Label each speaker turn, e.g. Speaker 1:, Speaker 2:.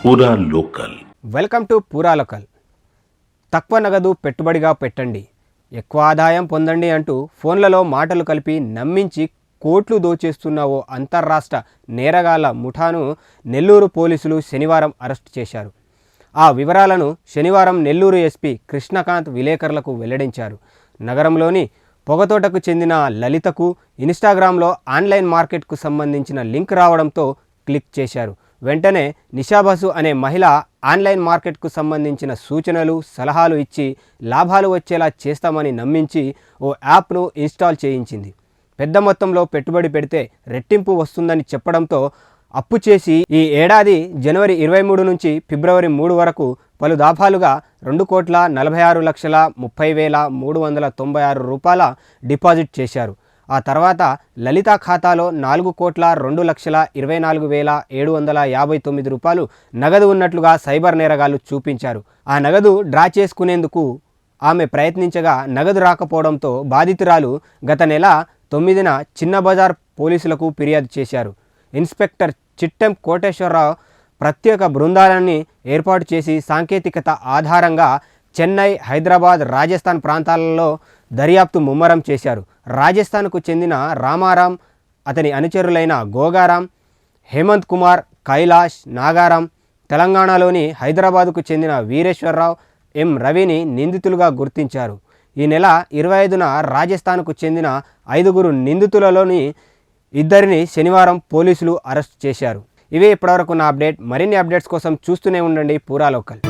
Speaker 1: పూరా local.
Speaker 2: Welcome to పూరా local. తక్కువ నగదు పెట్టుబడిగా పెట్టండి, ఎక్కువ ఆదాయం పొందండి అంటూ ఫోన్లలో మాటలు కలిపి నమ్మించి కోట్లు దోచేస్తున్న ఓ అంతర్రాష్ట్ర నేరగాళ్ల ముఠాను నెల్లూరు పోలీసులు శనివారం అరెస్టు చేశారు. ఆ వివరాలను శనివారం నెల్లూరు ఎస్పీ కృష్ణకాంత్ విలేకరులకు వెల్లడించారు. నగరంలోని పొగతోటకు చెందిన లలితకు ఇన్స్టాగ్రామ్లో ఆన్లైన్ మార్కెట్కు సంబంధించిన లింక్ రావడంతో క్లిక్ చేశారు. వెంటనే నిషాబసు అనే మహిళ ఆన్లైన్ మార్కెట్కు సంబంధించిన సూచనలు సలహాలు ఇచ్చి లాభాలు వచ్చేలా చేస్తామని నమ్మించి ఓ యాప్ను ఇన్స్టాల్ చేయించింది. పెద్ద మొత్తంలో పెట్టుబడి పెడితే రెట్టింపు వస్తుందని చెప్పడంతో అప్పు చేసి ఈ ఏడాది జనవరి 23 నుంచి ఫిబ్రవరి 3 వరకు పలు దఫాలుగా 2,46,30,396 రూపాయల డిపాజిట్ చేశారు. ఆ తర్వాత లలిత ఖాతాలో 4,02,24,759 రూపాయలు నగదు ఉన్నట్లుగా సైబర్ నేరగాళ్లు చూపించారు. ఆ నగదు డ్రా చేసుకునేందుకు ఆమె ప్రయత్నించగా నగదు రాకపోవడంతో బాధితురాలు గత నెల 9న చిన్న బజార్ పోలీసులకు ఫిర్యాదు చేశారు. ఇన్స్పెక్టర్ చిట్టెం కోటేశ్వరరావు ప్రత్యేక బృందాలని ఏర్పాటు చేసి సాంకేతికత ఆధారంగా చెన్నై, హైదరాబాద్, రాజస్థాన్ ప్రాంతాలలో దర్యాప్తు ముమ్మరం చేశారు. రాజస్థాన్కు చెందిన రామారాం, అతని అనుచరులైన గోగారాం, హేమంత్ కుమార్, కైలాష్, నాగారాం, తెలంగాణలోని హైదరాబాద్కు చెందిన వీరేశ్వరరావు, ఎం రవిని నిందితులుగా గుర్తించారు. ఈ నెల 25న రాజస్థాన్కు చెందిన 5 నిందితులలోని 2 శనివారం పోలీసులు అరెస్ట్ చేశారు. ఇవే ఇప్పటివరకు నా అప్డేట్. మరిన్ని అప్డేట్స్ కోసం చూస్తూనే ఉండండి పూరా లోకల్.